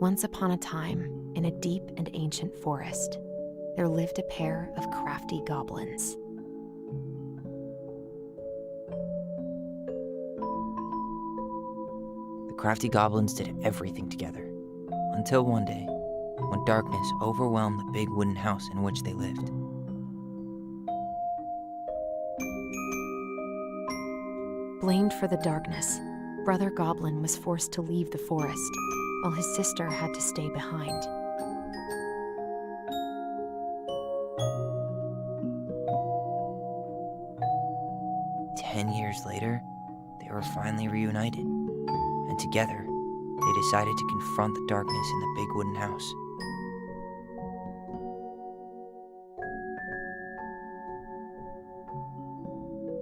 Once upon a time, in a deep and ancient forest, there lived a pair of crafty goblins. The crafty goblins did everything together, until one day, when darkness overwhelmed the big wooden house in which they lived. Blamed for the darkness, Brother Goblin was forced to leave the forest, while his sister had to stay behind. Years later, they were finally reunited, and together, they decided to confront the darkness in the big wooden house.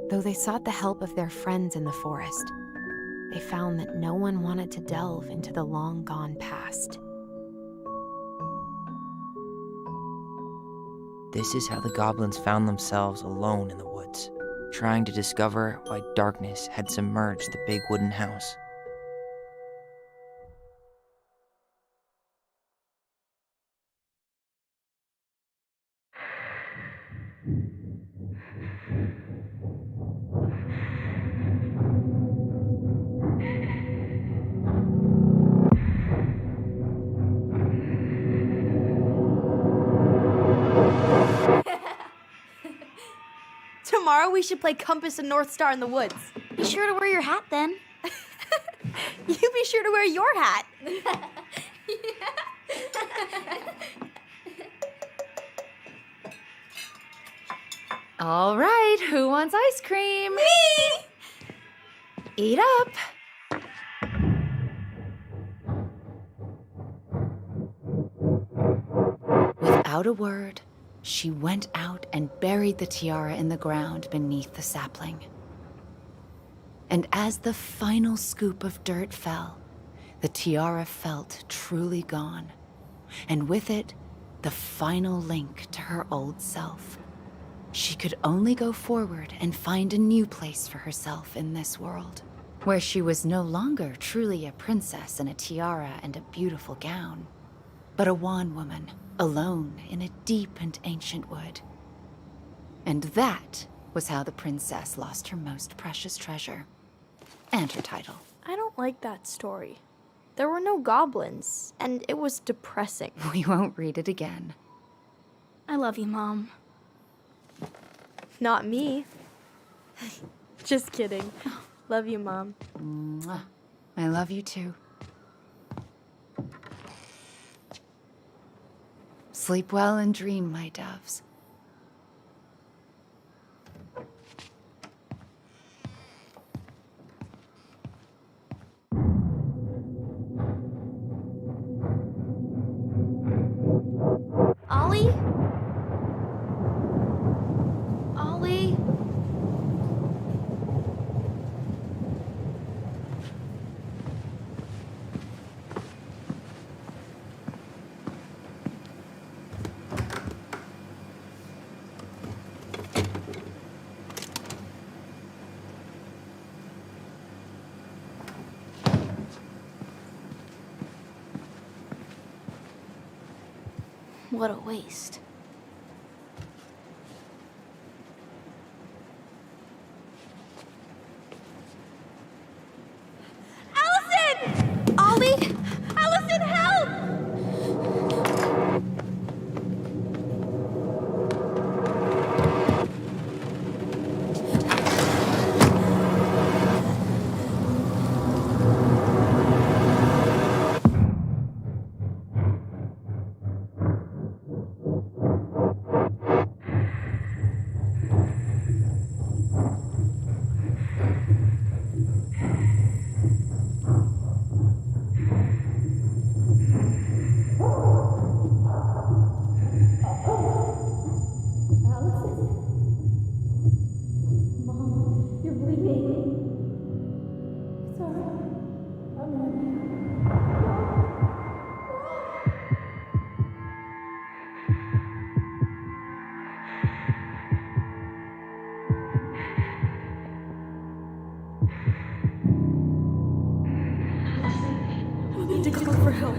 Though they sought the help of their friends in the forest, they found that no one wanted to delve into the long-gone past. This is how the goblins found themselves alone in the woods, trying to discover why darkness had submerged the big wooden house. Tomorrow we should play Compass and North Star in the woods. Be sure to wear your hat then. You be sure to wear your hat. All right, who wants ice cream? Me! Eat up. Without a word, she went out and buried the tiara in the ground beneath the sapling. And as the final scoop of dirt fell, the tiara felt truly gone, and with it, the final link to her old self. She could only go forward and find a new place for herself in this world, where she was no longer truly a princess in a tiara and a beautiful gown, but a wan woman, alone in a deep and ancient wood. And that was how the princess lost her most precious treasure, and her title. I don't like that story. There were no goblins, and it was depressing. We won't read it again. I love you, Mom. Not me. Just kidding. Love you, Mom. Mwah. I love you too. Sleep well and dream, my doves. Ollie? Ollie? What a waste. Allison! Ollie! Allison, help! We need to call for help.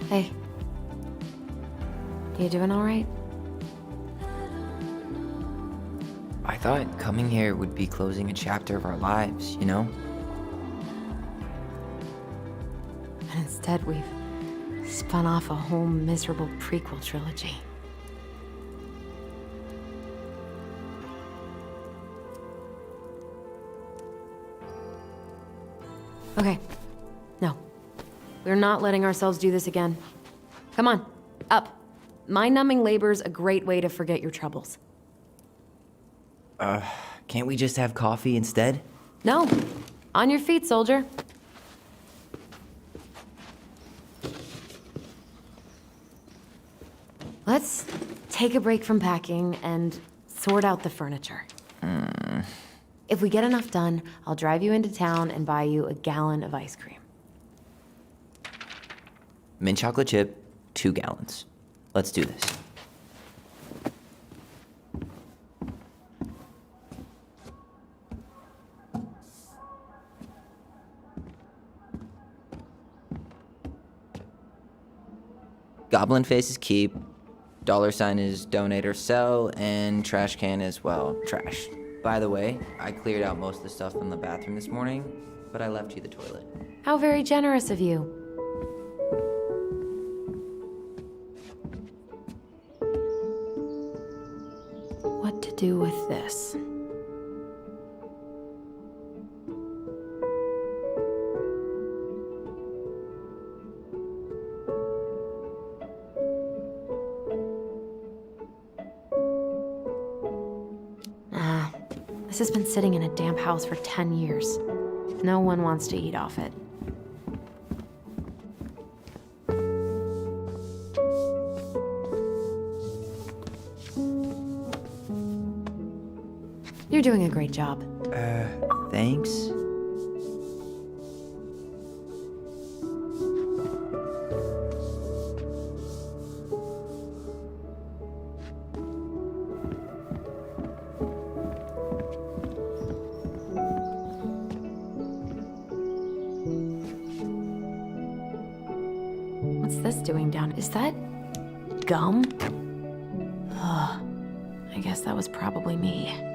Hey. You doing all right? I thought coming here would be closing a chapter of our lives, you know? And instead, we've spun off a whole miserable prequel trilogy. Okay. No. We're not letting ourselves do this again. Come on, up. Mind-numbing labor's a great way to forget your troubles. Can't we just have coffee instead? No. On your feet, soldier. Let's take a break from packing and sort out the furniture. If we get enough done, I'll drive you into town and buy you a gallon of ice cream. Mint chocolate chip, 2 gallons. Let's do this. Goblin face is keep, $ is donate or sell, and trash can is, well, trash. By the way, I cleared out most of the stuff in the bathroom this morning, but I left you the toilet. How very generous of you. What to do with this? This has been sitting in a damp house for 10 years. No one wants to eat off it. You're doing a great job. Thanks? What's this doing down? Is that gum? Ugh. I guess that was probably me.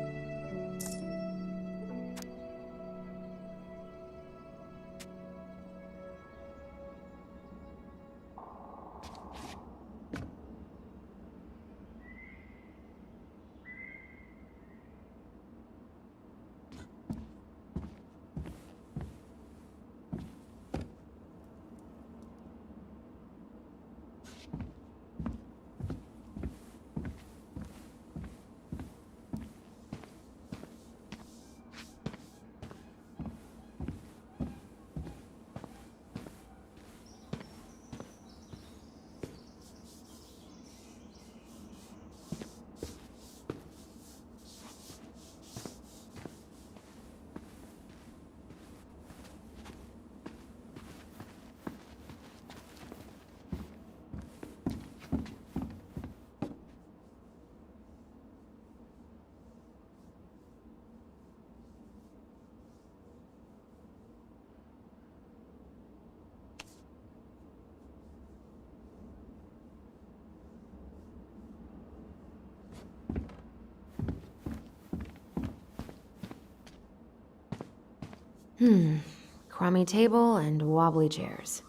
Crummy table and wobbly chairs.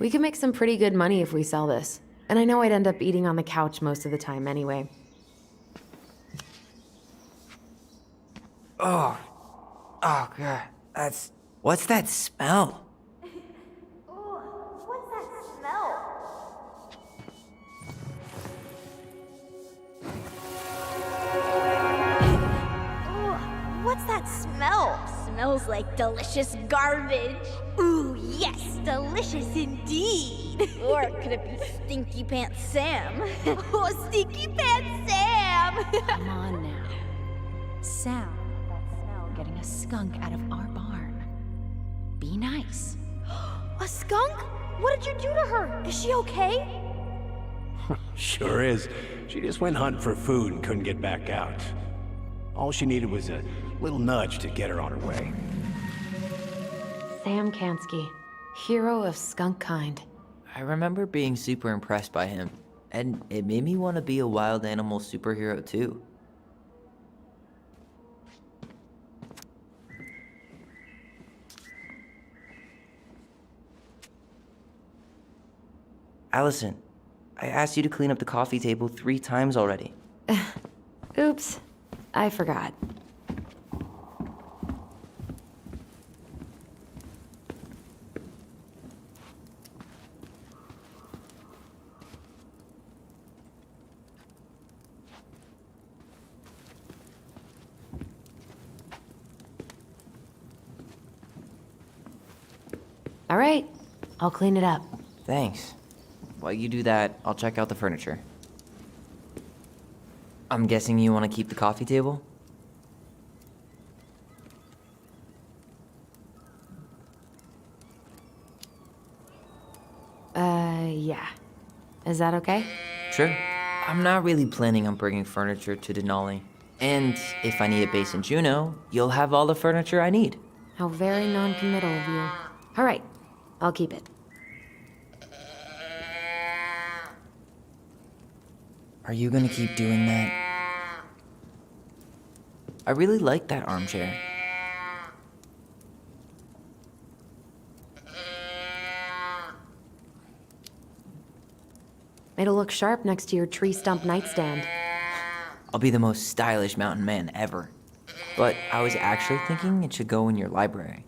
We could make some pretty good money if we sell this. And I know I'd end up eating on the couch most of the time anyway. Oh, God, what's that smell? What's that smell? What's that smell? Smells like delicious garbage. Ooh, yes, delicious indeed. Or could it be Stinky Pants Sam? Oh, Stinky Pants Sam! Come on now. Sound that smell getting a skunk out of our barn. Be nice. A skunk? What did you do to her? Is she okay? Sure is. She just went hunting for food and couldn't get back out. All she needed was a little nudge to get her on her way. Sam Kansky, hero of skunk kind. I remember being super impressed by him, and it made me want to be a wild animal superhero too. Allison, I asked you to clean up the coffee table 3 times already. Oops, I forgot. All right, I'll clean it up. Thanks. While you do that, I'll check out the furniture. I'm guessing you want to keep the coffee table? Yeah. Is that okay? Sure. I'm not really planning on bringing furniture to Denali. And if I need a base in Juneau, you'll have all the furniture I need. How very non-committal of you. All right, I'll keep it. Are you gonna keep doing that? I really like that armchair. It'll look sharp next to your tree stump nightstand. I'll be the most stylish mountain man ever. But I was actually thinking it should go in your library.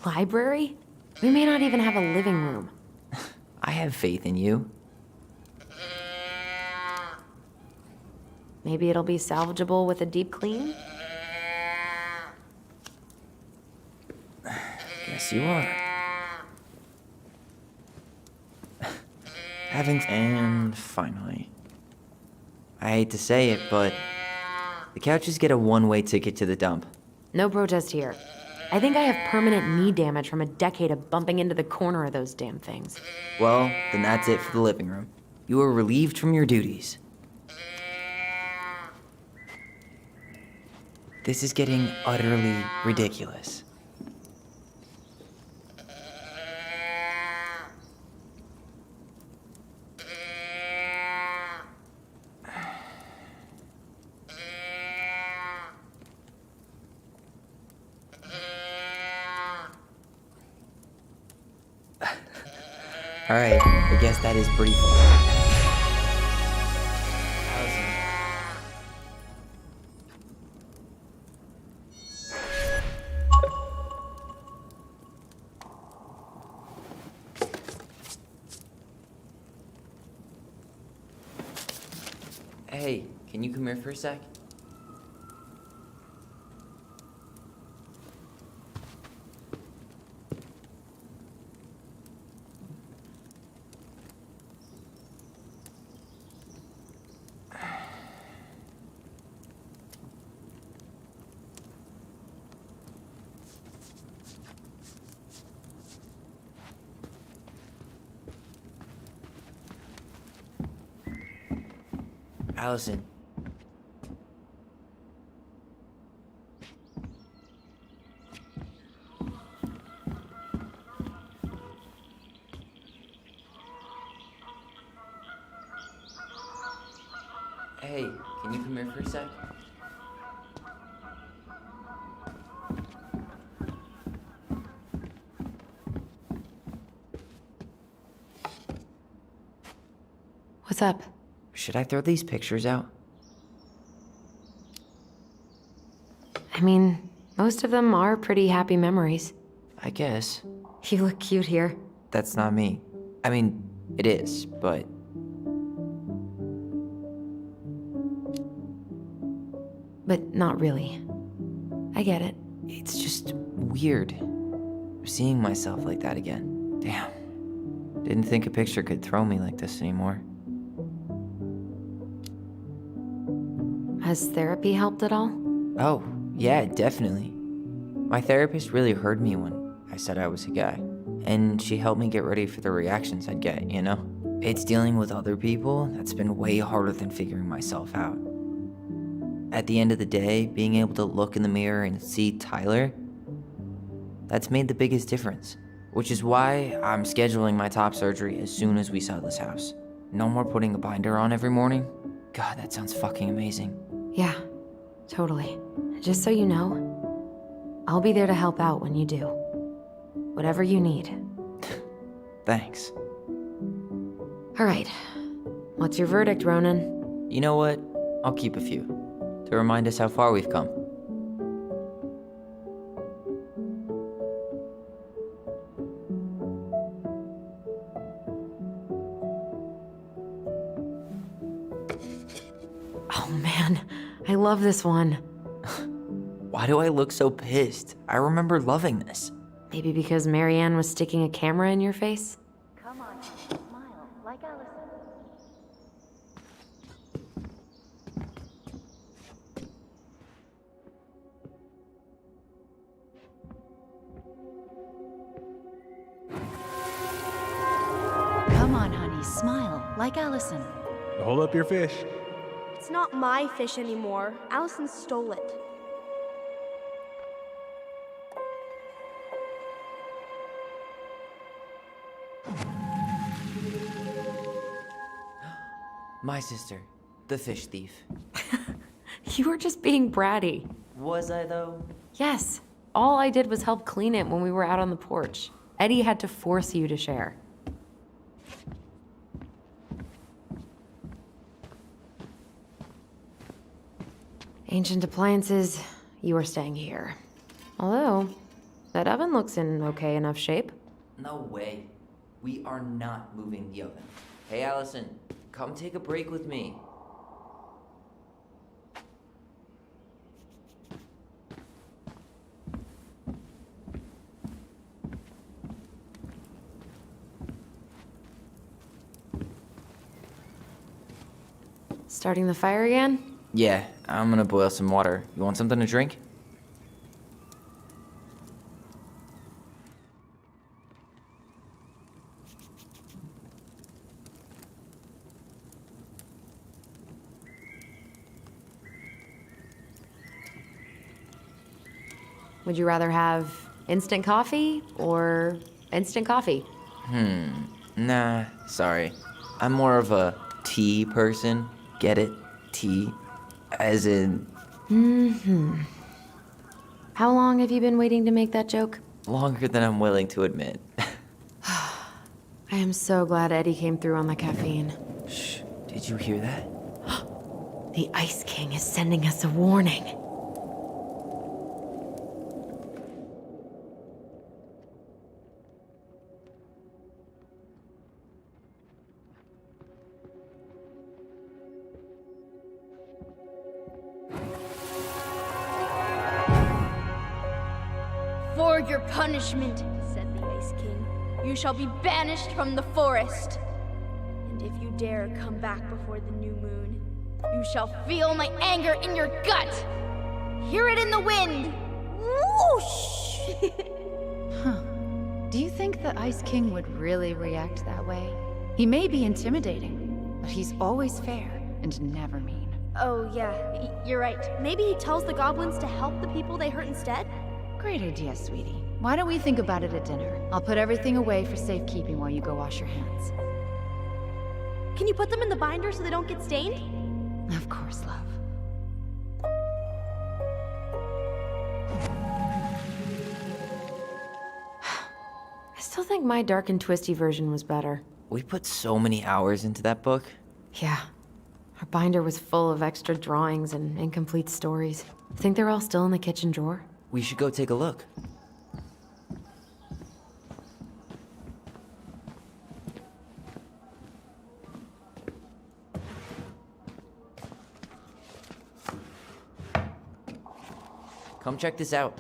Library? We may not even have a living room. I have faith in you. Maybe it'll be salvageable with a deep clean? Guess you are. And finally, I hate to say it, but the couches get a one-way ticket to the dump. No protest here. I think I have permanent knee damage from a decade of bumping into the corner of those damn things. Well, then that's it for the living room. You are relieved from your duties. This is getting utterly ridiculous. All right, I guess that is brief. Hey, can you come here for a sec? Allison. Hey, can you come here for a sec? What's up? Should I throw these pictures out? I mean, most of them are pretty happy memories. I guess. You look cute here. That's not me. I mean, it is, but... But not really. I get it. It's just weird. Seeing myself like that again. Damn. Didn't think a picture could throw me like this anymore. Has therapy helped at all? Oh, yeah, definitely. My therapist really heard me when I said I was a guy. And she helped me get ready for the reactions I'd get, you know? It's dealing with other people that's been way harder than figuring myself out. At the end of the day, being able to look in the mirror and see Tyler, that's made the biggest difference. Which is why I'm scheduling my top surgery as soon as we sell this house. No more putting a binder on every morning. God, that sounds fucking amazing. Yeah, totally. Just so you know, I'll be there to help out when you do. Whatever you need. Thanks. All right. What's your verdict, Ronan? You know what? I'll keep a few, to remind us how far we've come. Oh man, I love this one. Why do I look so pissed? I remember loving this. Maybe because Marianne was sticking a camera in your face? Come on, smile, like Allison. Come on, honey, smile, like Allison. Hold up your fish. It's not my fish anymore. Allison stole it. My sister, the fish thief. You were just being bratty. Was I though? Yes, all I did was help clean it when we were out on the porch. Eddie had to force you to share. Ancient appliances, you are staying here. Although, that oven looks in okay enough shape. No way. We are not moving the oven. Hey, Allison, come take a break with me. Starting the fire again? Yeah, I'm gonna boil some water. You want something to drink? Would you rather have instant coffee or instant coffee? Nah, sorry. I'm more of a tea person. Get it? Tea. As in, How long have you been waiting to make that joke? longer than I'm willing to admit. I am so glad Eddie came through on the caffeine. Shh, did you hear that? The Ice King is sending us a warning. For your punishment, said the Ice King, you shall be banished from the forest. And if you dare come back before the new moon, you shall feel my anger in your gut. Hear it in the wind. Whoosh! Do you think the Ice King would really react that way? He may be intimidating, but he's always fair and never mean. Oh, yeah, you're right. Maybe he tells the goblins to help the people they hurt instead? Great idea, sweetie. Why don't we think about it at dinner? I'll put everything away for safekeeping while you go wash your hands. Can you put them in the binder so they don't get stained? Of course, love. I still think my dark and twisty version was better. We put so many hours into that book. Yeah. Our binder was full of extra drawings and incomplete stories. Think they're all still in the kitchen drawer? We should go take a look. Come check this out.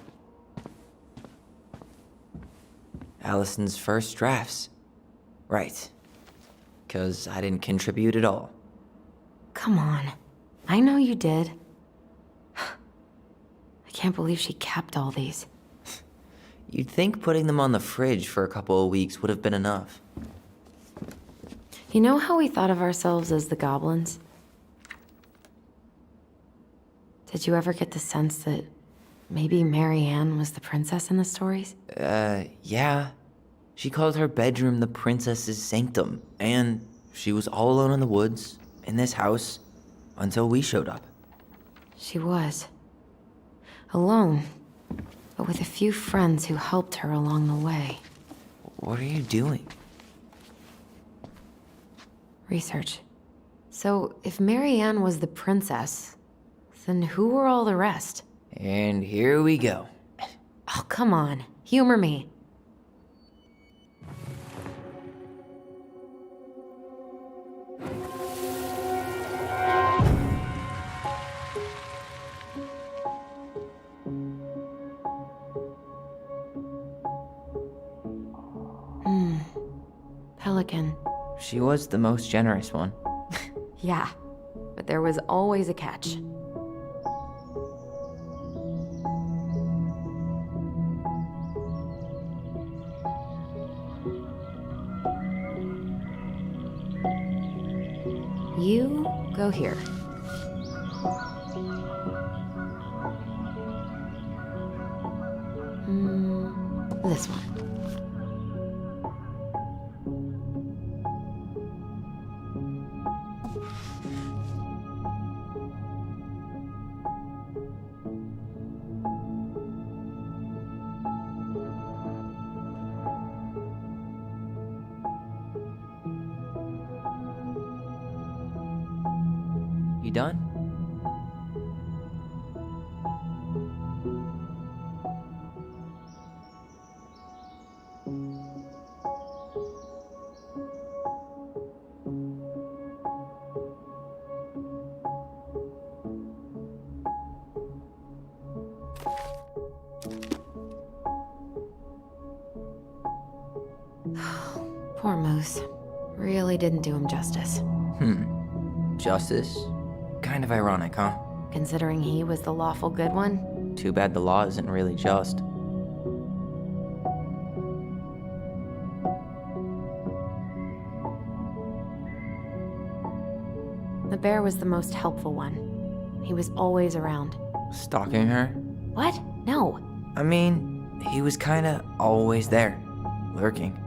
Allison's first drafts. Right. 'Cause I didn't contribute at all. Come on. I know you did. I can't believe she kept all these. You'd think putting them on the fridge for a couple of weeks would have been enough. You know how we thought of ourselves as the goblins? Did you ever get the sense that maybe Marianne was the princess in the stories? Yeah. She called her bedroom the princess's sanctum, and she was all alone in the woods, in this house, until we showed up. She was. Alone, but with a few friends who helped her along the way. What are you doing? Research. So, if Marianne was the princess, then who were all the rest? And here we go. Oh, come on. Humor me. Pelican. She was the most generous one. Yeah, but there was always a catch. You go here. This one. You done? Poor Moose. Really didn't do him justice. Justice? Kind of ironic, huh? Considering he was the lawful good one. Too bad the law isn't really just. The bear was the most helpful one. He was always around. Stalking her? What? No. I mean, he was kinda always there, lurking.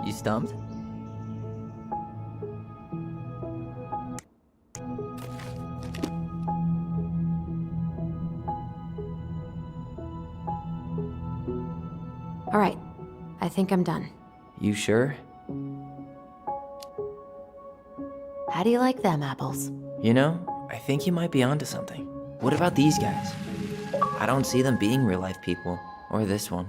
You stumped? All right. I think I'm done. You sure? How do you like them apples? You know, I think you might be onto something. What about these guys? I don't see them being real-life people, or this one.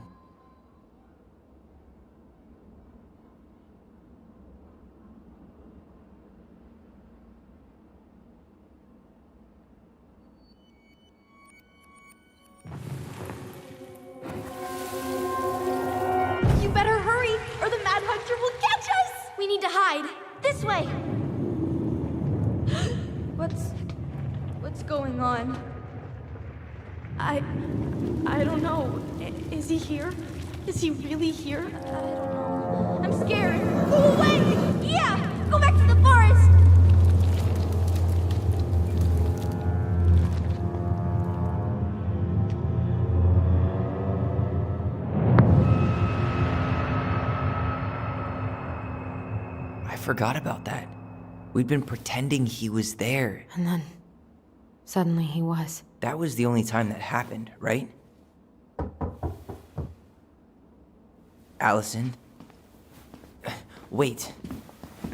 You better hurry, or the Mad Hunter will catch us! We need to hide. This way! What's going on? I don't know. Is he here? Is he really here? I don't know. I'm scared. Go away! Yeah! Go back to the forest! I forgot about that. We'd been pretending he was there. And then, suddenly he was. That was the only time that happened, right? Allison? Wait.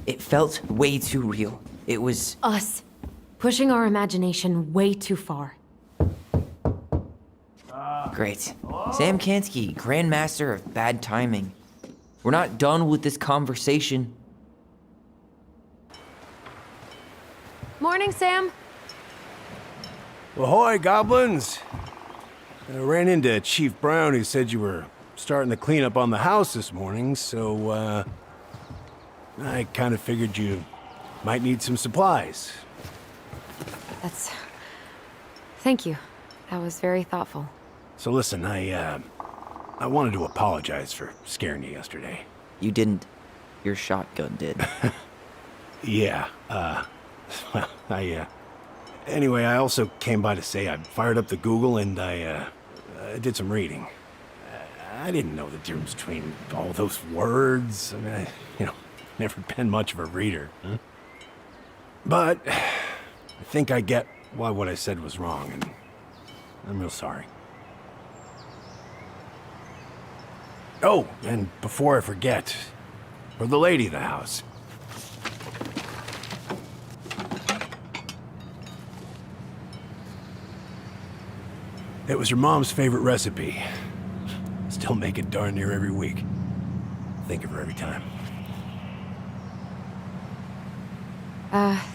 It felt way too real. It was... Us. Pushing our imagination way too far. Great. Sam Kansky, Grandmaster of Bad Timing. We're not done with this conversation. Morning, Sam. Ahoy, goblins! I ran into Chief Brown, who said you were starting the cleanup on the house this morning, so, I kind of figured you might need some supplies. Thank you. That was very thoughtful. So listen, I wanted to apologize for scaring you yesterday. You didn't. Your shotgun did. Yeah, well, Anyway, I also came by to say I fired up the Google and I did some reading. I didn't know the difference between all those words. I mean, never been much of a reader. Huh? But I think I get why what I said was wrong, and I'm real sorry. Oh, and before I forget, for the lady of the house. It was your mom's favorite recipe. Still make it darn near every week. Think of her every time.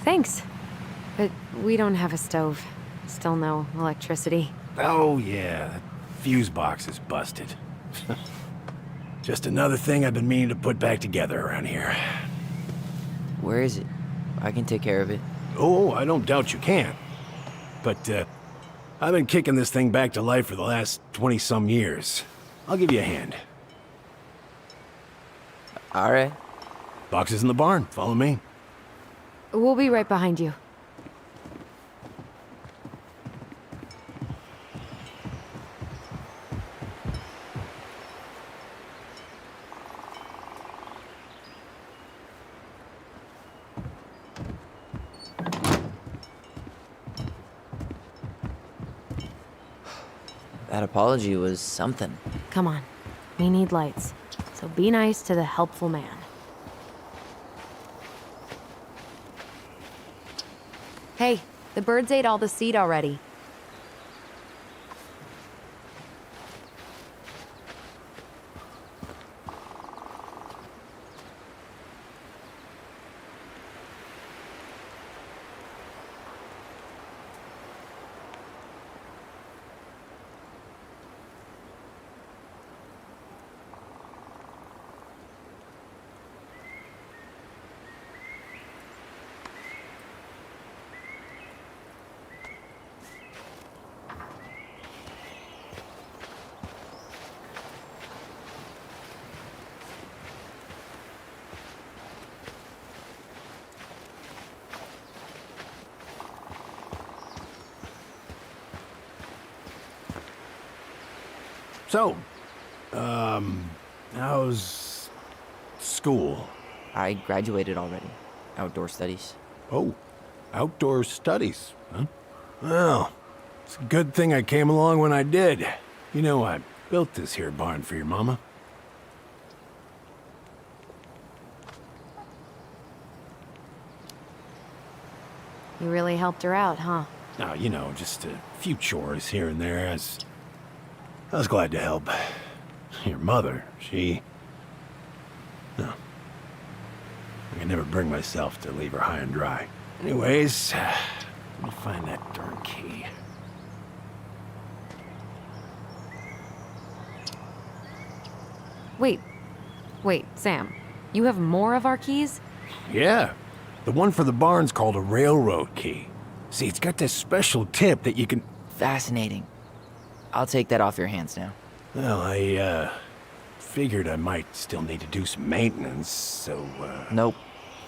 Thanks. But we don't have a stove. Still no electricity. Oh, yeah, that fuse box is busted. Just another thing I've been meaning to put back together around here. Where is it? I can take care of it. Oh, I don't doubt you can. But, I've been kicking this thing back to life for the last 20-some years. I'll give you a hand. All right. Box is in the barn. Follow me. We'll be right behind you. That apology was something. Come on. We need lights. So be nice to the helpful man. Hey, the birds ate all the seed already. So, how's school? I graduated already. Outdoor studies. Oh, outdoor studies, huh? Well, it's a good thing I came along when I did. You know, I built this here barn for your mama. You really helped her out, huh? Now, you know, just a few chores here and there. I was glad to help. Your mother, no. I can never bring myself to leave her high and dry. Anyways, let me find that darn key. Wait, Sam. You have more of our keys? Yeah, the one for the barn's called a railroad key. See, it's got this special tip that you can... Fascinating. I'll take that off your hands now. Well, I, figured I might still need to do some maintenance, so, Nope.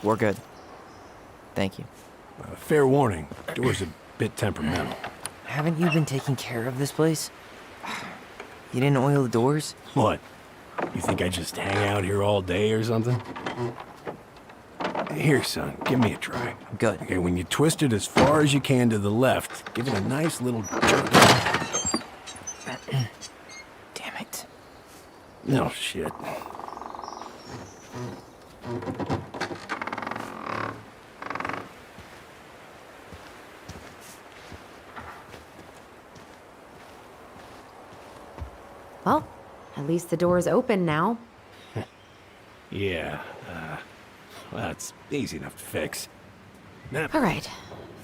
We're good. Thank you. fair warning, door's a bit temperamental. Haven't you been taking care of this place? You didn't oil the doors? What? You think I just hang out here all day or something? Here, son, give me a try. Good. Okay, when you twist it as far as you can to the left, give it a nice little jerk. Damn it. No shit. Well, at least the door's open now. Yeah, well, that's easy enough to fix. Now, All right.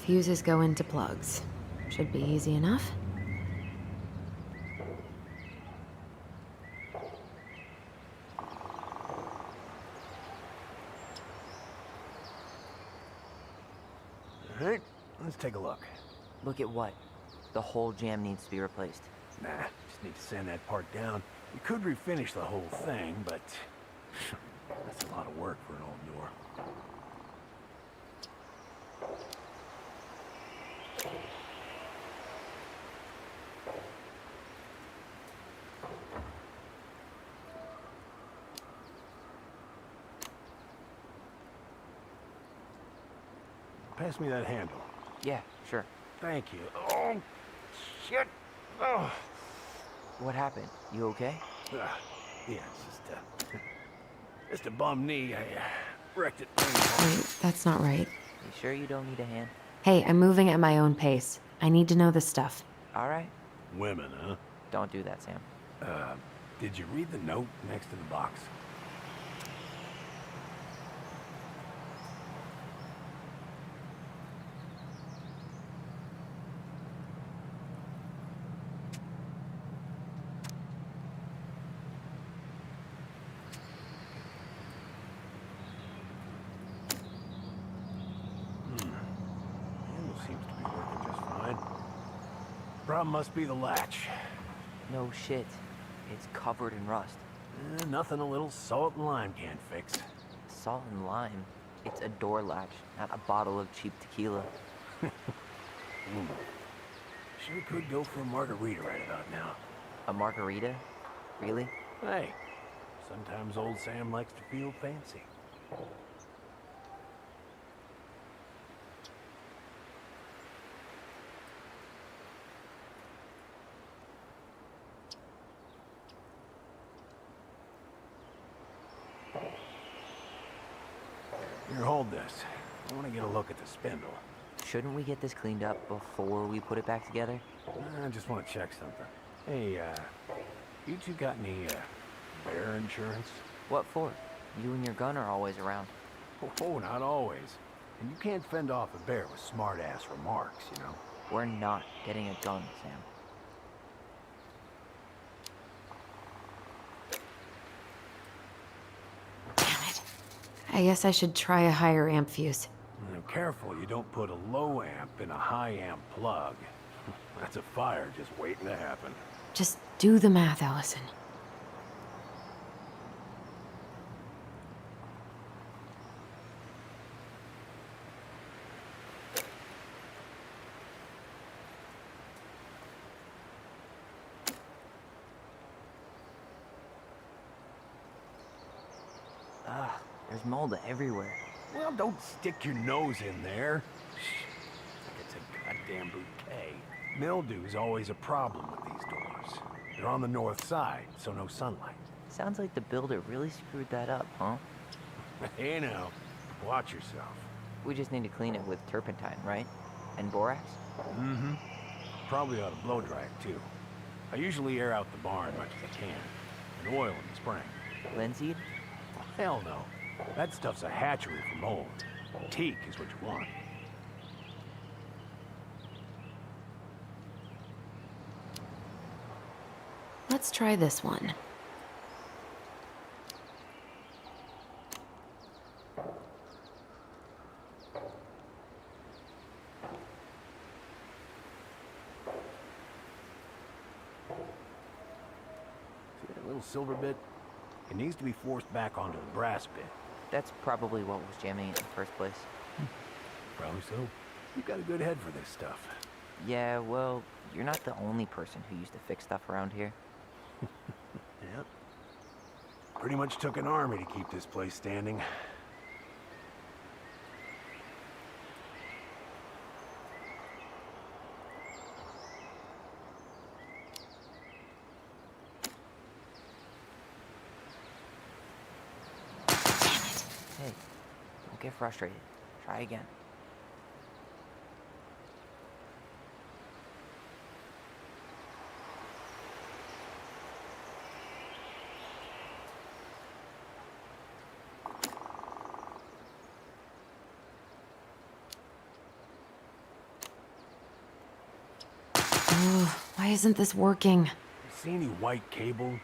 Fuses go into plugs. Should be easy enough. all right, let's take a look. Look at what? The whole jam needs to be replaced. Nah, just need to sand that part down. We could refinish the whole thing, but that's a lot of work for an old door. pass me that handle. Yeah, sure. Thank you. Oh, shit. Oh. What happened? You okay? Yeah, it's just a bum knee. I wrecked it. Wait, that's not right. You sure you don't need a hand? Hey, I'm moving at my own pace. I need to know this stuff. All right. Women, huh? Don't do that, Sam. Did you read the note next to the box? Handle seems to be working just fine. Problem must be the latch. No shit. It's covered in rust. Nothing a little salt and lime can't fix. Salt and lime. It's a door latch, not a bottle of cheap tequila. Sure could go for a margarita right about now. A margarita? Really? Hey, sometimes old Sam likes to feel fancy. Here, hold this. I want to get a look at the spindle. Shouldn't we get this cleaned up before we put it back together? I just want to check something. Hey, you two got any, bear insurance? What for? You and your gun are always around. Oh, not always. And you can't fend off a bear with smart-ass remarks, you know? We're not getting a gun, Sam. Damn it. I guess I should try a higher amp fuse. Now, careful you don't put a low amp in a high amp plug. That's a fire just waiting to happen. Just do the math, Allison. Ugh, there's mold everywhere. Well, don't stick your nose in there. Like it's a goddamn bouquet. Mildew's always a problem with these doors. They're on the north side, so no sunlight. Sounds like the builder really screwed that up, huh? Hey now, watch yourself. We just need to clean it with turpentine, right? And borax? Mm-hmm. Probably ought to blow dry it, too. I usually air out the barn much as I can. And oil in the spring. Linseed? Hell no. That stuff's a hatchery for mold. Teak is what you want. Let's try this one. See that little silver bit? It needs to be forced back onto the brass bit. That's probably what was jamming it in the first place. Probably so. You've got a good head for this stuff. Yeah, well, you're not the only person who used to fix stuff around here. Yep. Pretty much took an army to keep this place standing. Hey, don't get frustrated. Try again. Why isn't this working? See any white cable?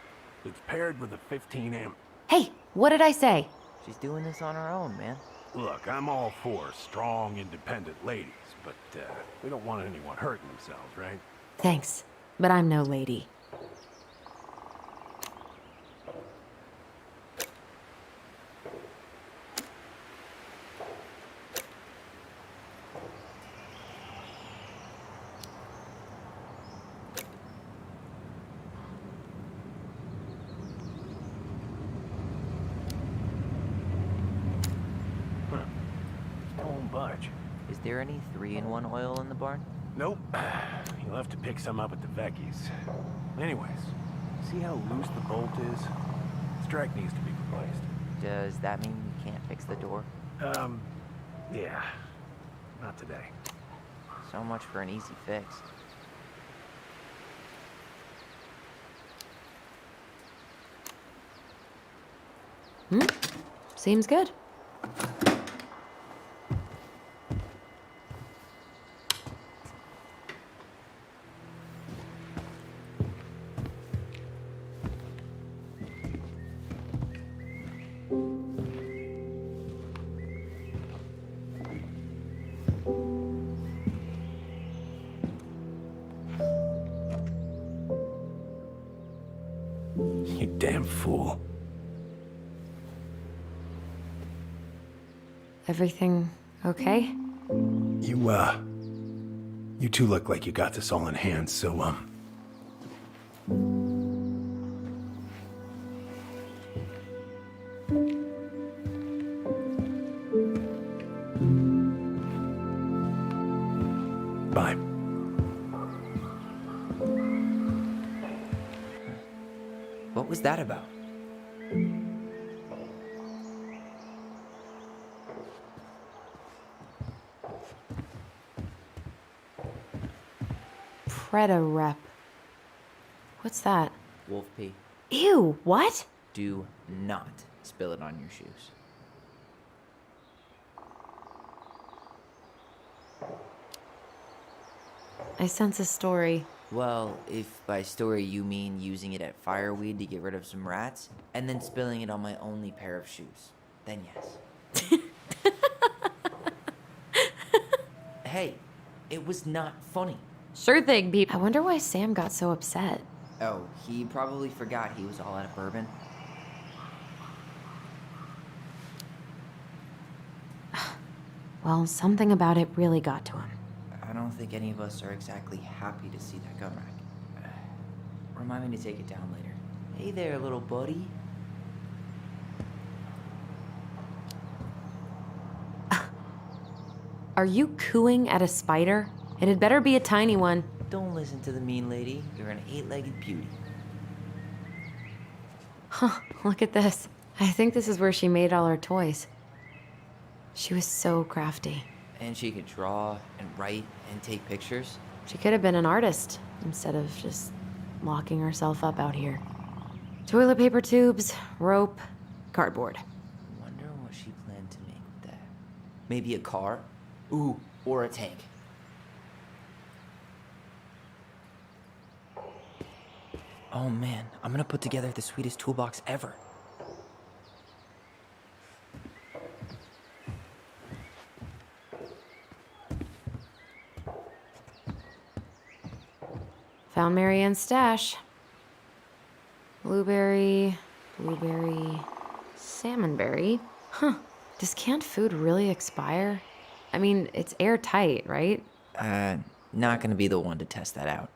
It's paired with a 15 amp. Hey, what did I say? She's doing this on her own, man. Look, I'm all for strong, independent ladies, but we don't want anyone hurting themselves, right? Thanks, but I'm no lady. Don't budge. Is there any 3-in-1 oil in the barn? Nope. You'll have to pick some up at the Vecchi's. Anyways, see how loose the bolt is? Strike needs to be replaced. Does that mean you can't fix the door? Yeah. Not today. So much for an easy fix. Seems good. You damn fool. Everything okay? You two look like you got this all in hand, so, bye. What was that about? Preda-rep. What's that? Wolf pee. Ew, what? Do not spill it on your shoes. I sense a story. Well, if by story you mean using it at fireweed to get rid of some rats, and then spilling it on my only pair of shoes, then yes. Hey, it was not funny. Sure thing, Beep. I wonder why Sam got so upset. Oh, he probably forgot he was all out of bourbon. Well, something about it really got to him. I don't think any of us are exactly happy to see that gun rack. Remind me to take it down later. Hey there, little buddy. Are you cooing at a spider? It had better be a tiny one. Don't listen to the mean lady. You're an 8-legged beauty. Huh, look at this. I think this is where she made all her toys. She was so crafty. And she could draw and write and take pictures. She could have been an artist instead of just locking herself up out here. Toilet paper tubes, rope, cardboard. Wonder what she planned to make with that. Maybe a car? Ooh, or a tank. Oh man, I'm gonna put together the sweetest toolbox ever. Found Mary Ann's stash. Blueberry, salmonberry. Huh. Does canned food really expire? I mean, it's airtight, right? Not gonna be the one to test that out.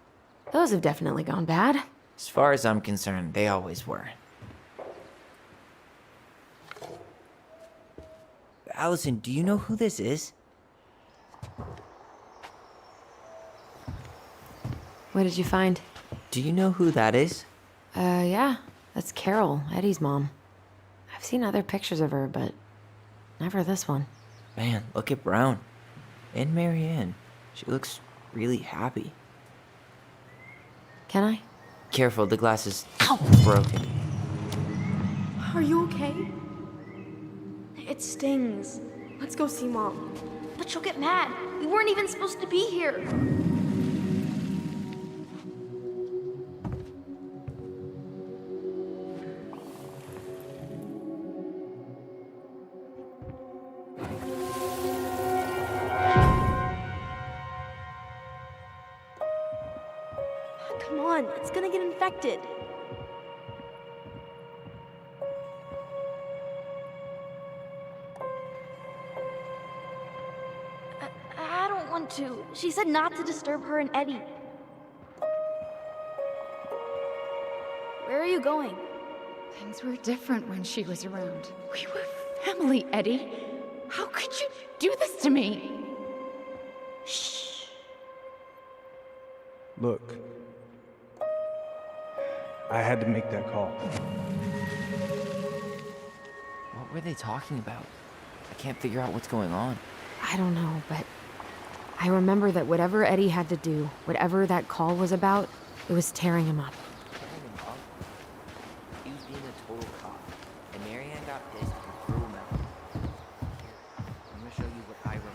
Those have definitely gone bad. As far as I'm concerned, they always were. Allison, do you know who this is? What did you find? Do you know who that is? Yeah. That's Carol, Eddie's mom. I've seen other pictures of her, but never this one. Man, look at Brown. And Marianne. She looks really happy. Can I? Careful, the glass is broken. Are you okay? It stings. Let's go see Mom. But she'll get mad. We weren't even supposed to be here. Come on, it's gonna get infected. I don't want to. She said not to disturb her and Eddie. Where are you going? Things were different when she was around. We were family, Eddie. How could you do this to me? Look, I had to make that call. What were they talking about? I can't figure out what's going on. I don't know, but I remember that whatever Eddie had to do, whatever that call was about, it was tearing him up. He was being a total cop, and Marianne got pissed and threw him out. Here, I'm gonna show you what I remember.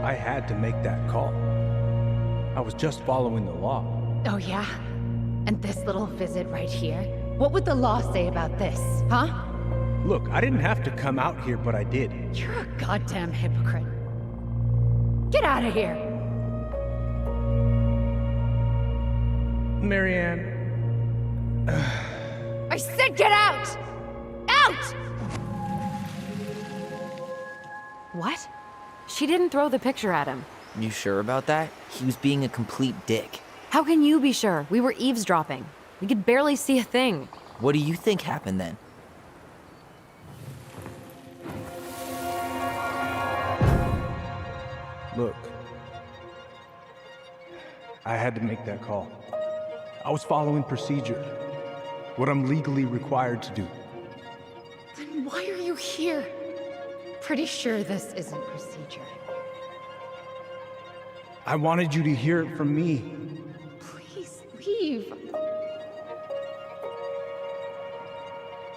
I had to make that call. I was just following the law. Oh, yeah? And this little visit right here? What would the law say about this, huh? Look, I didn't have to come out here, but I did. You're a goddamn hypocrite. Get out of here! Marianne, I said get out! Out! What? She didn't throw the picture at him. You sure about that? He was being a complete dick. How can you be sure? We were eavesdropping. We could barely see a thing. What do you think happened then? look. I had to make that call. I was following procedure. What I'm legally required to do. Then why are you here? Pretty sure this isn't procedure. I wanted you to hear it from me. Please leave.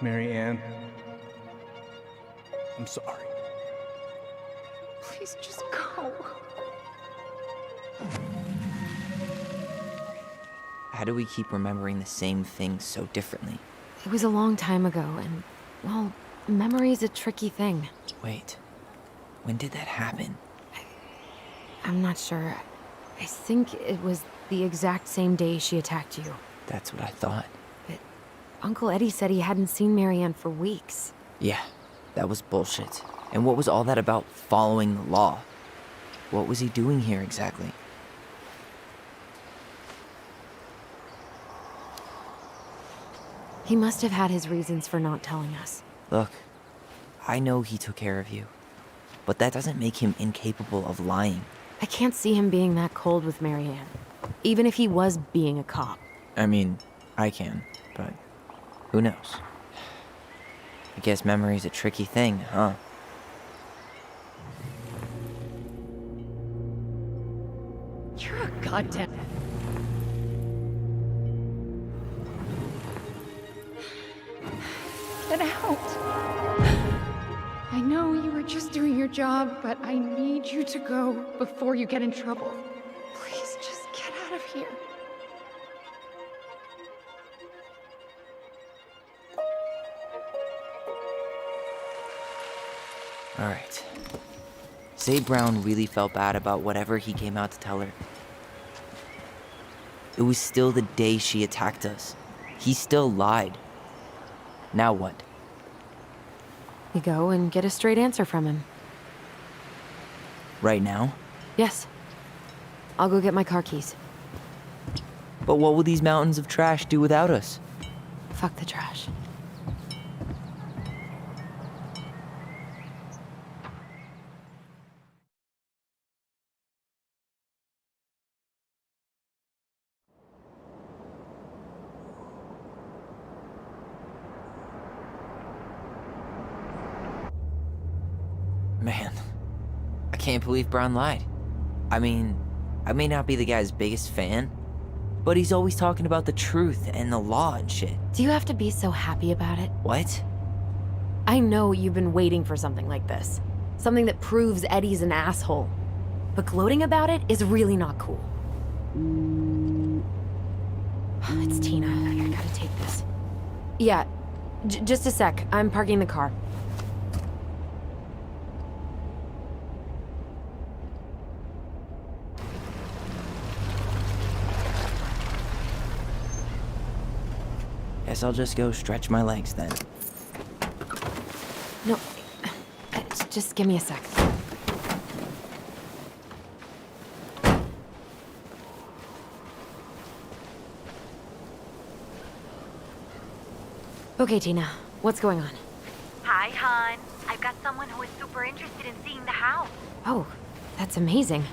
Marianne, I'm sorry. Please just go. How do we keep remembering the same things so differently? It was a long time ago, and, well, memory's a tricky thing. Wait, when did that happen? I'm not sure. I think it was the exact same day she attacked you. That's what I thought. But Uncle Eddie said he hadn't seen Marianne for weeks. Yeah, that was bullshit. And what was all that about following the law? What was he doing here exactly? He must have had his reasons for not telling us. Look, I know he took care of you, but that doesn't make him incapable of lying. I can't see him being that cold with Marianne, even if he was being a cop. I mean, I can, but who knows? I guess memory's a tricky thing, huh? You're a goddamn... Get out! I know you were just doing your job, but I need you to go before you get in trouble. Please, just get out of here. Alright. Say Brown really felt bad about whatever he came out to tell her. It was still the day she attacked us. He still lied. Now what? We go and get a straight answer from him. Right now? Yes. I'll go get my car keys. But what will these mountains of trash do without us? Fuck the trash. Man, I can't believe Brown lied. I mean, I may not be the guy's biggest fan, but he's always talking about the truth and the law and shit. Do you have to be so happy about it? What? I know you've been waiting for something like this. Something that proves Eddie's an asshole. But gloating about it is really not cool. It's Tina. I gotta take this. Yeah, just a sec. I'm parking the car. Guess I'll just go stretch my legs then. No, just give me a sec. Okay, Tina, what's going on? Hi, hon. I've got someone who is super interested in seeing the house. Oh, that's amazing.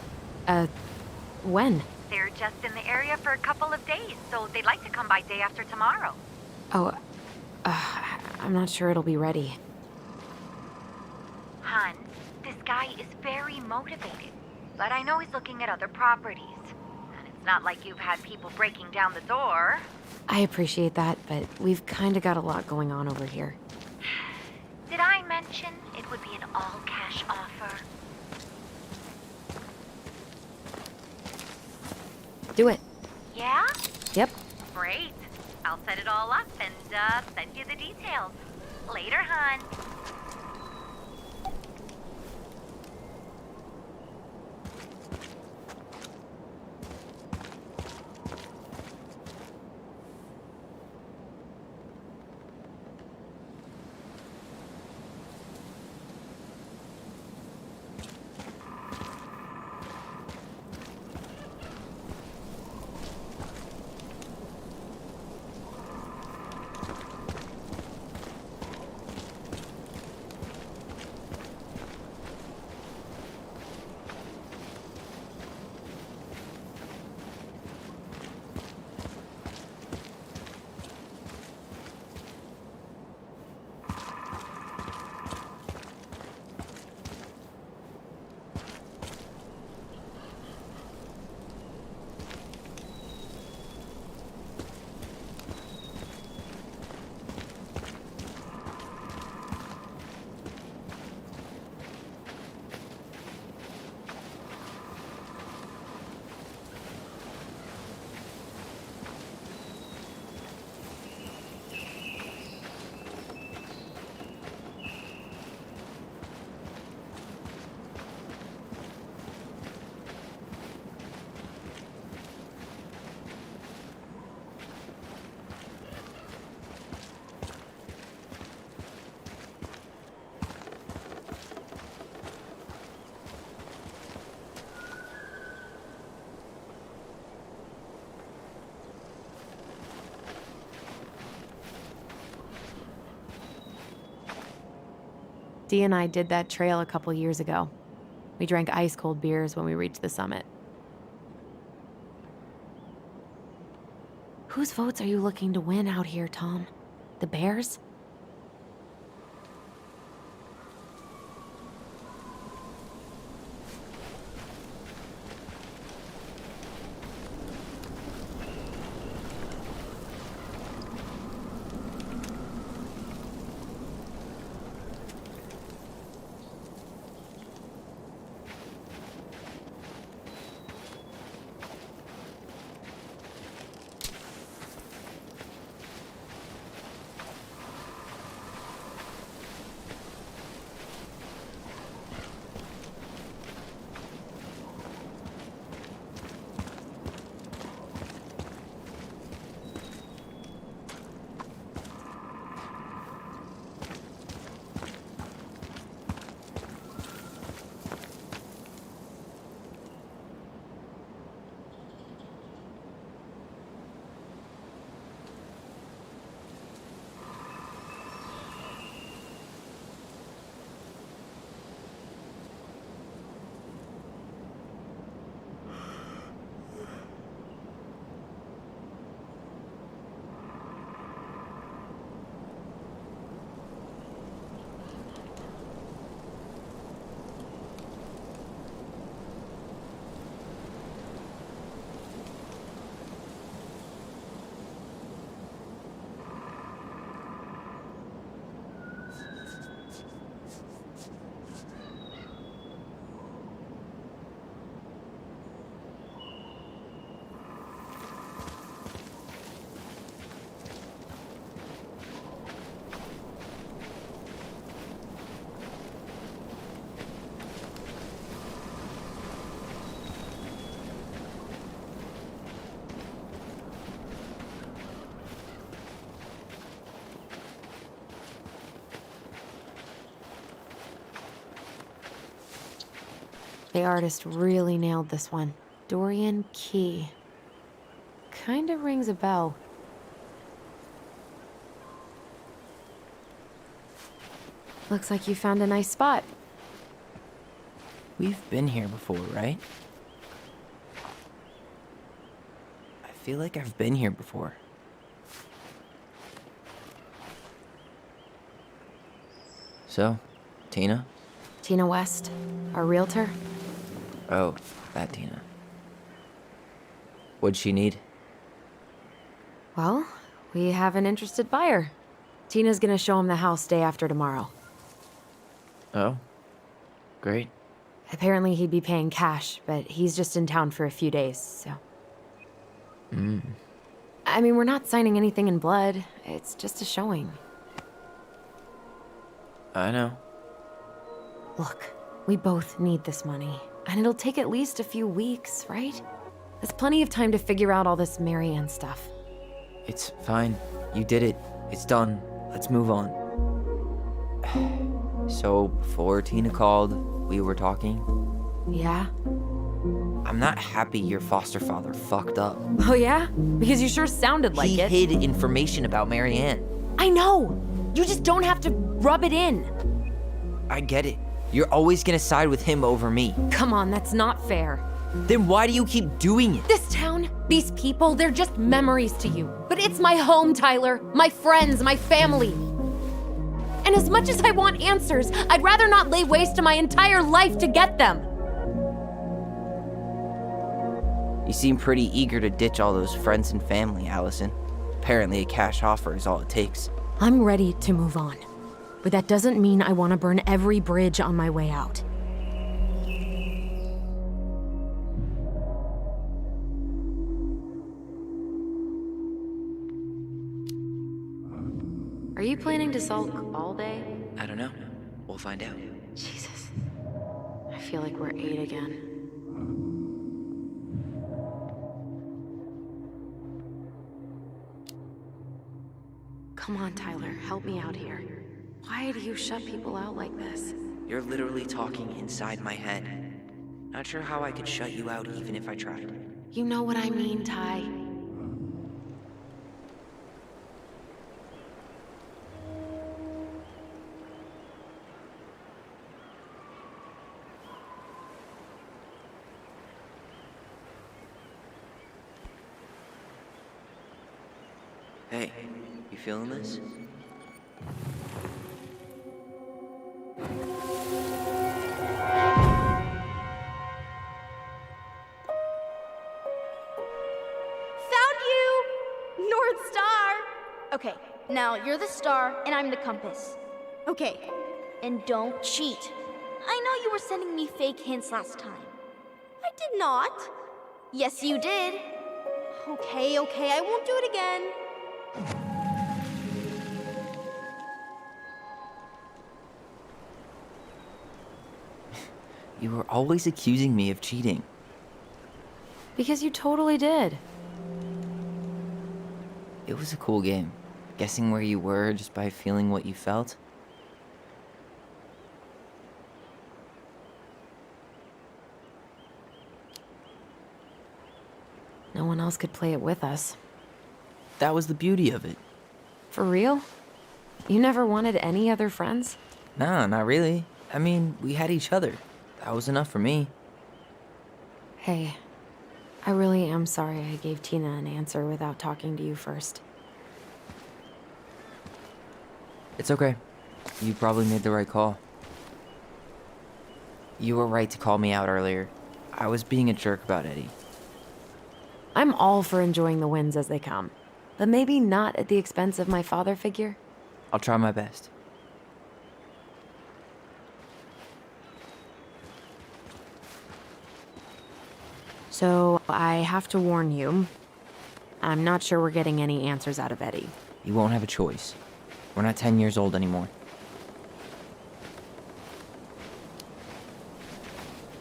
When? They're just in the area for a couple of days, so they'd like to come by day after tomorrow. Oh, I'm not sure it'll be ready. Hun, this guy is very motivated, but I know he's looking at other properties. And it's not like you've had people breaking down the door. I appreciate that, but we've kinda got a lot going on over here. Did I mention it would be an all-cash offer? Do it. Yeah? Yep. Great. I'll set it all up and send you the details. Later, hun. Dee and I did that trail a couple years ago. We drank ice-cold beers when we reached the summit. Whose votes are you looking to win out here, Tom? The Bears? The artist really nailed this one. Dorian Key. Kinda rings a bell. Looks like you found a nice spot. We've been here before, right? I feel like I've been here before. So, Tina? Tina West, our realtor. Oh, that Tina. What'd she need? Well, we have an interested buyer. Tina's gonna show him the house day after tomorrow. Oh, great. Apparently he'd be paying cash, but he's just in town for a few days, so... I mean, we're not signing anything in blood. It's just a showing. I know. Look, we both need this money, and it'll take at least a few weeks, right? There's plenty of time to figure out all this Marianne stuff. It's fine. You did it. It's done. Let's move on. So, before Tina called, we were talking. Yeah? I'm not happy your foster father fucked up. Oh yeah? Because you sure sounded like He it. hid information about Marianne. I know! You just don't have to rub it in. I get it. You're always gonna side with him over me. Come on, that's not fair. Then why do you keep doing it? This town, these people, they're just memories to you. But it's my home, Tyler. My friends, my family. And as much as I want answers, I'd rather not lay waste to my entire life to get them. You seem pretty eager to ditch all those friends and family, Allison. Apparently a cash offer is all it takes. I'm ready to move on. But that doesn't mean I want to burn every bridge on my way out. Are you planning to sulk all day? I don't know. We'll find out. Jesus. I feel like we're 8 again. Come on, Tyler, help me out here. Why do you shut people out like this? You're literally talking inside my head. Not sure how I could shut you out even if I tried. You know what I mean, Ty. Hey, you feeling this? Found you! North Star! Okay, now you're the star and I'm the compass. Okay, and don't cheat. I know you were sending me fake hints last time. I did not. Yes, you did. Okay, I won't do it again. You were always accusing me of cheating. Because you totally did. It was a cool game. Guessing where you were just by feeling what you felt. No one else could play it with us. That was the beauty of it. For real? You never wanted any other friends? Nah, not really. I mean, we had each other. That was enough for me. Hey, I really am sorry I gave Tina an answer without talking to you first. It's okay. You probably made the right call. You were right to call me out earlier. I was being a jerk about Eddie. I'm all for enjoying the wins as they come, but maybe not at the expense of my father figure. I'll try my best. So I have to warn you, I'm not sure we're getting any answers out of Eddie. You won't have a choice. We're not 10 years old anymore.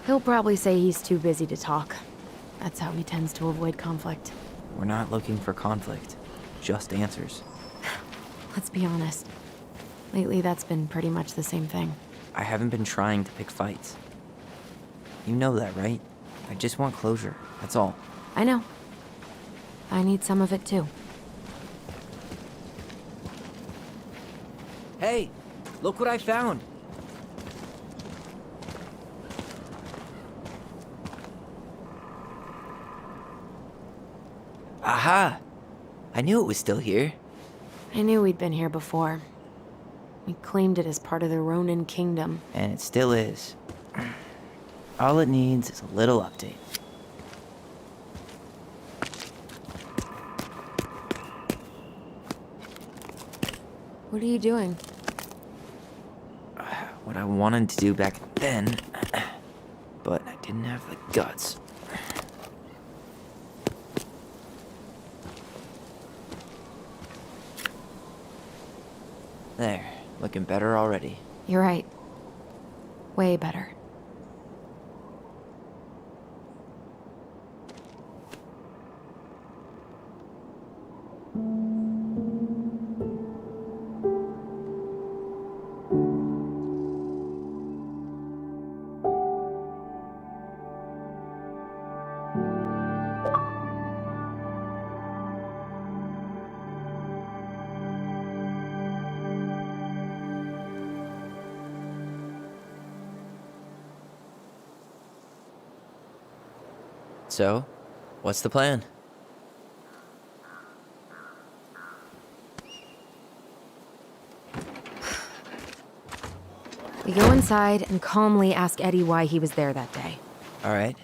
He'll probably say he's too busy to talk. That's how he tends to avoid conflict. We're not looking for conflict, just answers. Let's be honest. Lately, that's been pretty much the same thing. I haven't been trying to pick fights. You know that, right? I just want closure, that's all. I know. I need some of it too. Hey, look what I found! Aha! I knew it was still here. I knew we'd been here before. We claimed it as part of the Ronin kingdom. And it still is. All it needs is a little update. What are you doing? What I wanted to do back then, but I didn't have the guts. There, looking better already. You're right. Way better. So, what's the plan? We go inside and calmly ask Eddie why he was there that day. All right.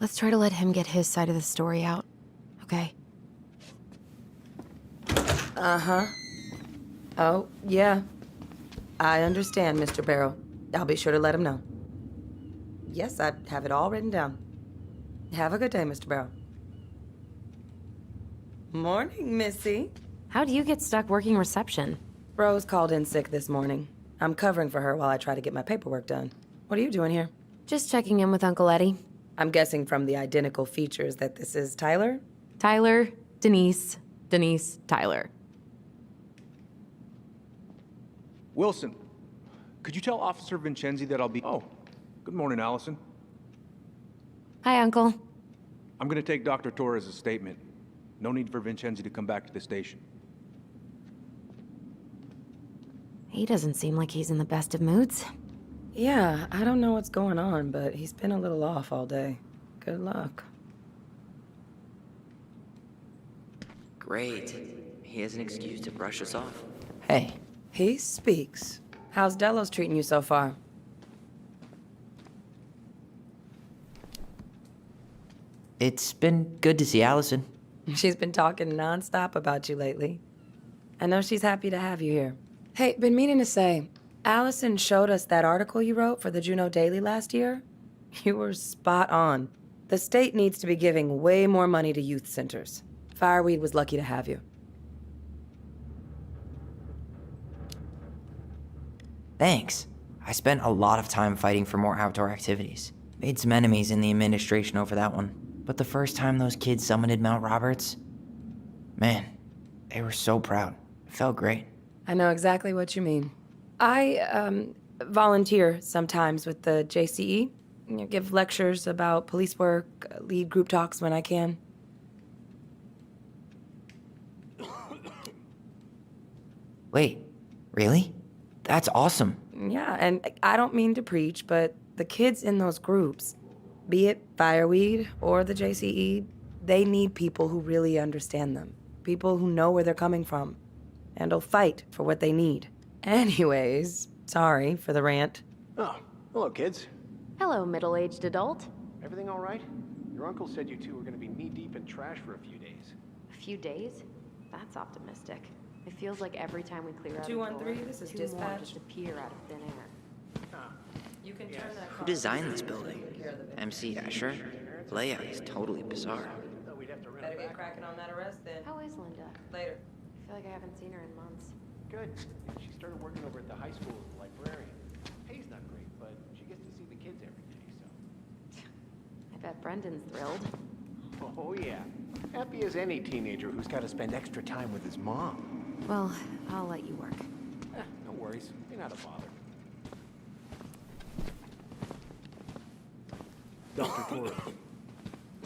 Let's try to let him get his side of the story out, okay? Uh-huh. Oh, yeah. I understand, Mr. Barrow. I'll be sure to let him know. Yes, I have it all written down. Have a good day, Mr. Barrow. Morning, Missy. How'd you get stuck working reception? Rose called in sick this morning. I'm covering for her while I try to get my paperwork done. What are you doing here? Just checking in with Uncle Eddie. I'm guessing from the identical features that this is Tyler? Tyler, Denise, Denise, Tyler. Wilson, could you tell Officer Vincenzi that I'll be... Oh, good morning, Allison. Hi, Uncle. I'm gonna take Dr. Torres' statement. No need for Vincenzi to come back to the station. He doesn't seem like he's in the best of moods. Yeah, I don't know what's going on, but he's been a little off all day. Good luck. Great. He has an excuse to brush us off. Hey, He speaks. How's Delos treating you so far? it's been good to see Allison. She's been talking nonstop about you lately. I know she's happy to have you here. Hey, been meaning to say, Allison showed us that article you wrote for the Juneau Daily last year. You were spot on. The state needs to be giving way more money to youth centers. Fireweed was lucky to have you. Thanks. I spent a lot of time fighting for more outdoor activities. Made some enemies in the administration over that one. But the first time those kids summited Mount Roberts, man, they were so proud. It felt great. I know exactly what you mean. I volunteer sometimes with the JCE. You know, give lectures about police work, lead group talks when I can. Wait, really? That's awesome. Yeah, and I don't mean to preach, but the kids in those groups, be it Fireweed or the JCE, they need people who really understand them. People who know where they're coming from and will fight for what they need. Anyways, sorry for the rant. Oh, hello, kids. Hello, middle-aged adult. Everything all right? Your uncle said you two were gonna be knee-deep in trash for a few days. A few days? That's optimistic. It feels like every time we clear out 213, this is two more dispatch. just appear out of thin air. You can turn that Who designed this building? MC Escher? Layout is totally bizarre. Better get cracking on that arrest then. How is Linda? Later. I feel like I haven't seen her in months. Good. She started working over at the high school as a librarian. Pay's not great, but she gets to see the kids every day, so. I bet Brendan's thrilled. Oh, yeah. Happy as any teenager who's got to spend extra time with his mom. Well, I'll let you work. No worries. You're not a bother. Dr. Torres,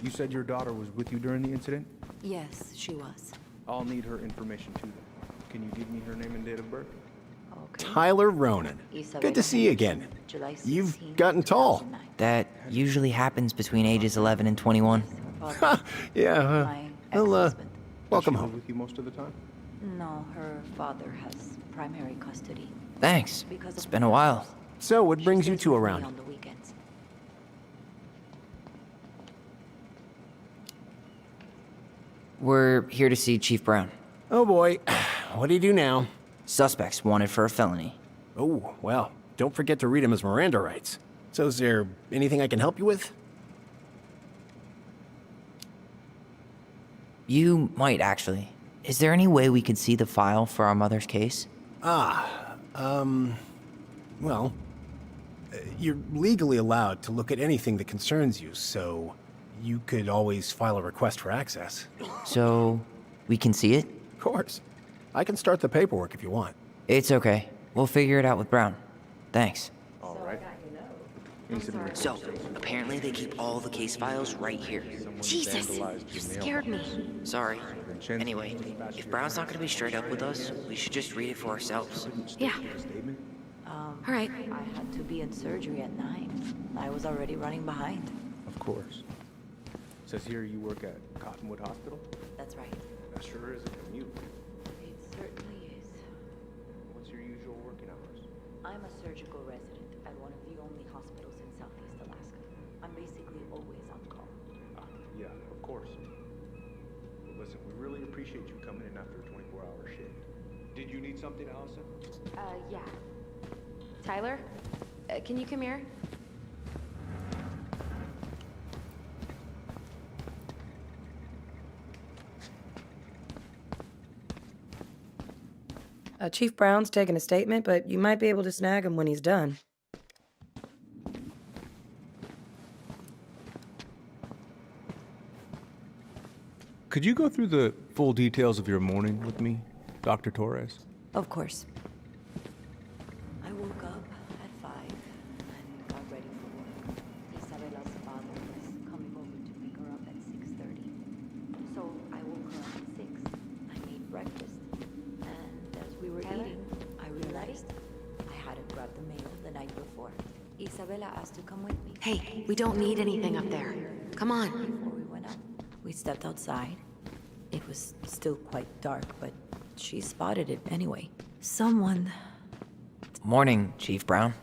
you said your daughter was with you during the incident? Yes, she was. I'll need her information too then. Can you give me her name and date of birth? Okay. Tyler Ronan. Good to see you again. You've gotten tall. That usually happens between ages 11 and 21. Yeah, well, welcome She live home. with you most of the time? No, her father has primary custody. Thanks. Because It's of been a while. So, what brings She you stays two with me around? on the weekends. We're here to see Chief Brown. Oh boy, what do you do now? Suspects wanted for a felony. Oh, well, don't forget to read him his Miranda rights. So is there anything I can help you with? You might actually. Is there any way we could see the file for our mother's case? Well, you're legally allowed to look at anything that concerns you, so you could always file a request for access. So we can see it? Of course. I can start the paperwork if you want. It's okay. We'll figure it out with Brown. Thanks. All right. Incident So, apparently they keep all the case files right here. Jesus, you scared me. Sorry. Anyway, if Brown's not gonna be straight up with us, we should just read it for ourselves. Yeah. All right. I had to be in surgery at 9. I was already running behind. Of course. Says here you work at Cottonwood Hospital? That's right. That sure is a commute. It certainly is. What's your usual working hours? I'm a surgical resident at one of the only hospitals in Southeast Alaska. I'm basically always on call. Yeah, of course. Well, listen, we really appreciate you coming in after a 24-hour shift. Did you need something, Allison? Yeah. Tyler, can you come here? Chief Brown's taking a statement, but you might be able to snag him when he's done. Could you go through the full details of your morning with me, Dr. Torres? Of course. I woke up at 5 and got ready for work. Isabella's father was coming over to pick her up at 6:30. So I woke her up at 6. I made breakfast. And as we were eating, I realized I hadn't grabbed the mail the night before. Isabella asked to come with me. Hey, we don't need anything up there. Come on. Before we went out, we stepped outside. It was still quite dark, but she spotted it anyway. Someone... Morning, Chief Brown.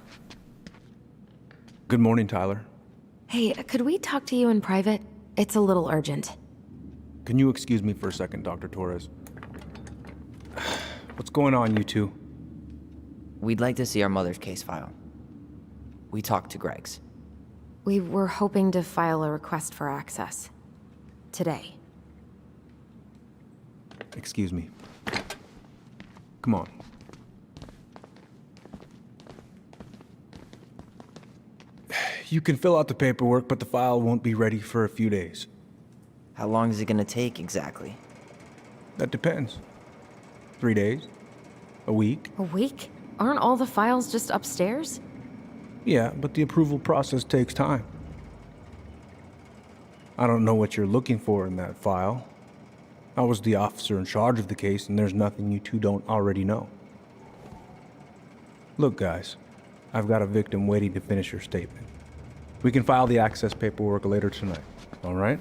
Good morning, Tyler. Hey, could we talk to you in private? It's a little urgent. Can you excuse me for a second, Dr. Torres? What's going on, you two? We'd like to see our mother's case file. We talked to Greg's. We were hoping to file a request for access. Today. Excuse me. Come on. You can fill out the paperwork, but the file won't be ready for a few days. How long is it gonna take exactly? That depends. 3 days? A week? A week? Aren't all the files just upstairs? Yeah, but the approval process takes time. I don't know what you're looking for in that file. I was the officer in charge of the case, and there's nothing you two don't already know. Look, guys, I've got a victim waiting to finish her statement. We can file the access paperwork later tonight, all right?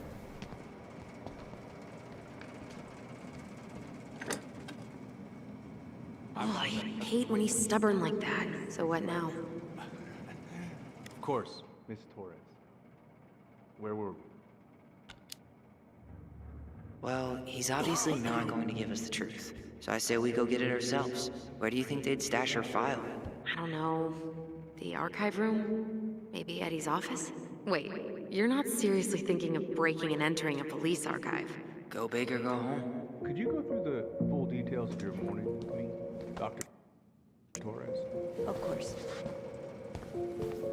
Oh, I hate when he's stubborn like that. So what now? Of course, Miss Torres. Where were we? Well, he's obviously not going to give us the truth. So I say we go get it ourselves. Where do you think they'd stash her file? I don't know. The archive room? Maybe Eddie's office? Wait, you're not seriously thinking of breaking and entering a police archive? Go big or go home. Could you go through the full details of your morning with me, Dr. Torres? Of course.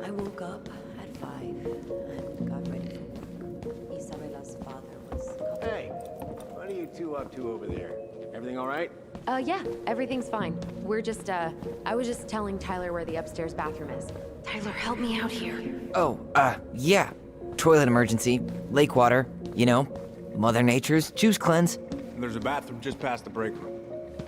I woke up at 5 and got ready for work. Isabella's father was coming. Hey, what are you two up to over there? Everything all right? Yeah, everything's fine. I was just telling Tyler where the upstairs bathroom is. Tyler, help me out here. Oh, yeah. toilet emergency, lake water, you know, Mother Nature's juice cleanse. And there's a bathroom just past the break room.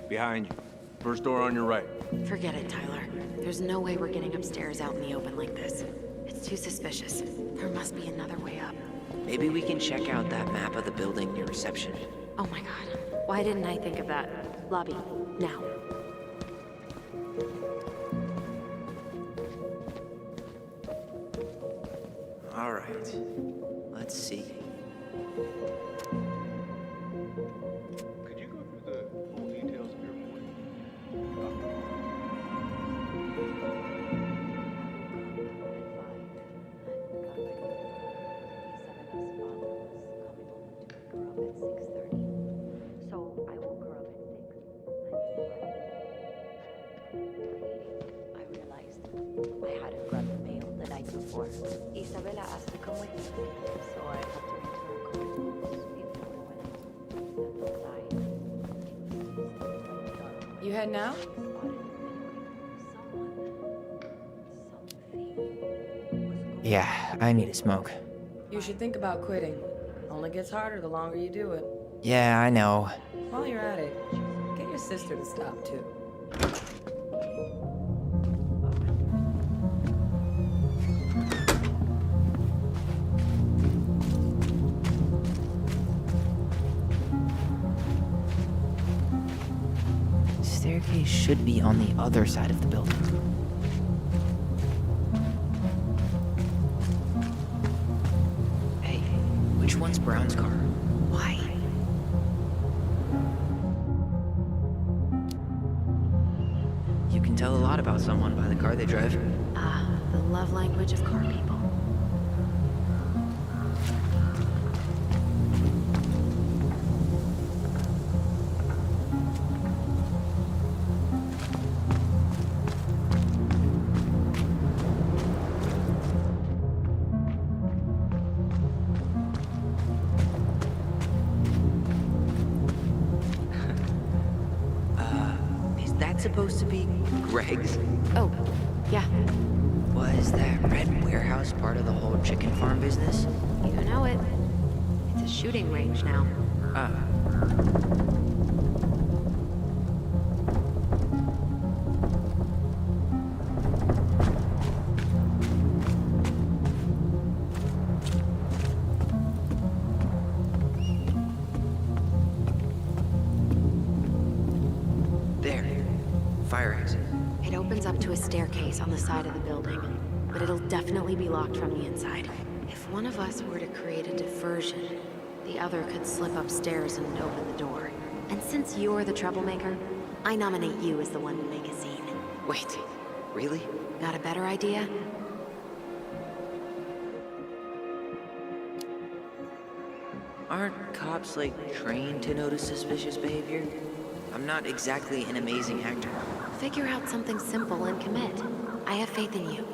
Behind you. First door on your right. Forget it, Tyler. There's no way we're getting upstairs out in the open like this. It's too suspicious. There must be another way up. Maybe we can check out that map of the building near reception. Oh my god. Why didn't I think of that? Lobby, now. All right. Let's see. Could you go through the full details of your morning? So I woke her up at 6. I realized I hadn't grabbed the mail the night before. Isabella asked to come with me, so I helped her into her clothes before we went outside. You heading out? Yeah, I need a smoke. You should think about quitting. Only gets harder the longer you do it. Yeah, I know. While you're at it, get your sister to stop too. Staircase should be on the other side of the building. Hey, which one's Brown's car? Why? You can tell a lot about someone by the car they drive. Ah, the love language of car people. Is that supposed to be Greg's? Oh, yeah. Was that red warehouse part of the whole chicken farm business? You know it. It's a shooting range now. Ah. There. Fire exit. It opens up to a staircase on the side of the building, but it'll definitely be locked from the inside. If one of us were to create a diversion, the other could slip upstairs and open the door. And since you're the troublemaker, I nominate you as the one to make a scene. Wait, really? Got a better idea? Aren't cops, like, trained to notice suspicious behavior? I'm not exactly an amazing actor. Figure out something simple and commit. I have faith in you.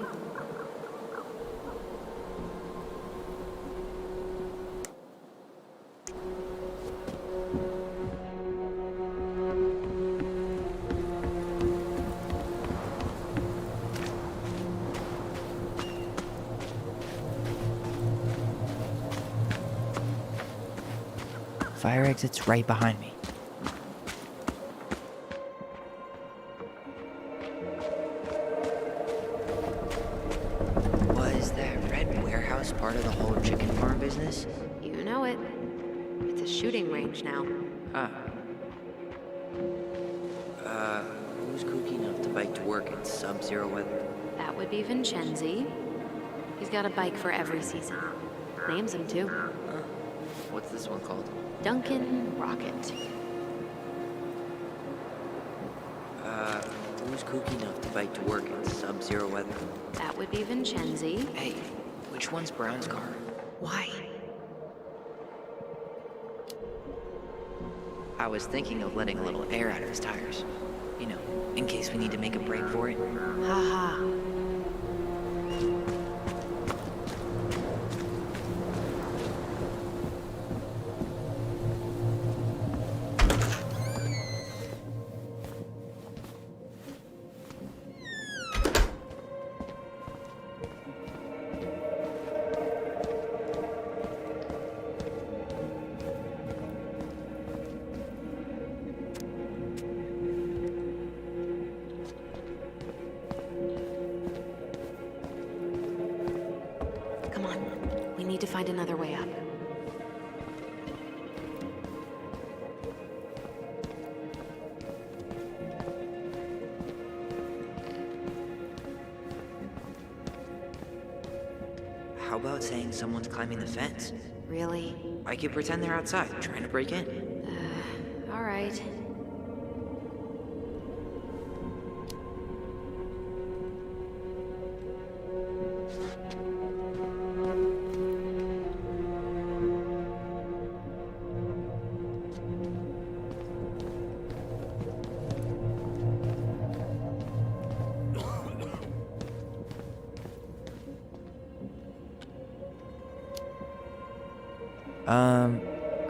Fire exit's right behind me. Was that red warehouse part of the whole chicken farm business? You know it. It's a shooting range now. Ah. Who's kooky enough to bike to work in sub-zero weather? That would be Vincenzi. He's got a bike for every season. Names him too. What's this one called? Duncan Rocket. Who's kooky enough to bike to work in sub-zero weather? That would be Vincenzi. Hey, which one's Brown's car? Why? I was thinking of letting a little air out of his tires. You know, in case we need to make a break for it. Haha. find another way up. How about saying someone's climbing the fence? Really? I could pretend they're outside, trying to break in. All right.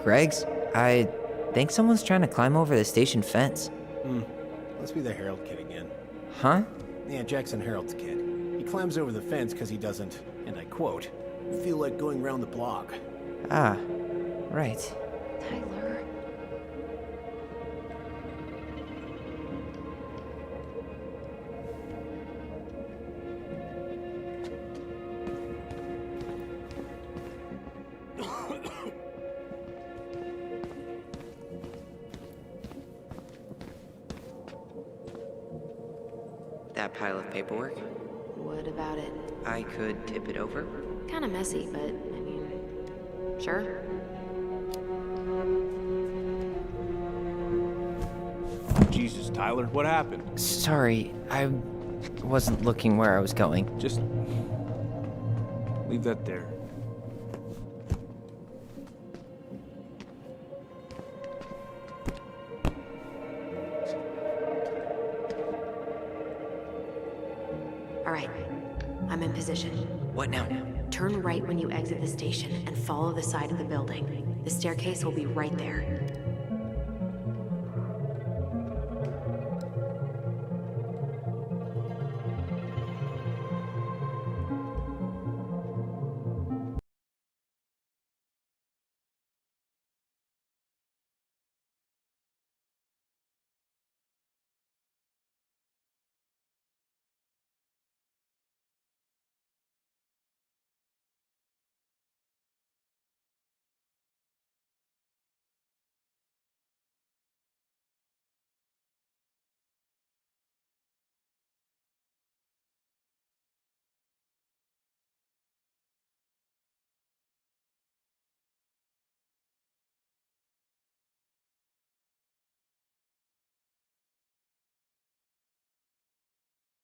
Greg's? I think someone's trying to climb over the station fence. Must be the Harold kid again. Huh? Yeah, Jackson Harold's kid. He climbs over the fence because he doesn't, and I quote, feel like going round the block. Ah, right. Tyler. That pile of paperwork? What about it? I could tip it over. Kinda messy, but I mean, sure. Jesus, Tyler, what happened? Sorry, I wasn't looking where I was going. Just leave that there. All right, I'm in position. What now? Turn right when you exit the station and follow the side of the building. The staircase will be right there.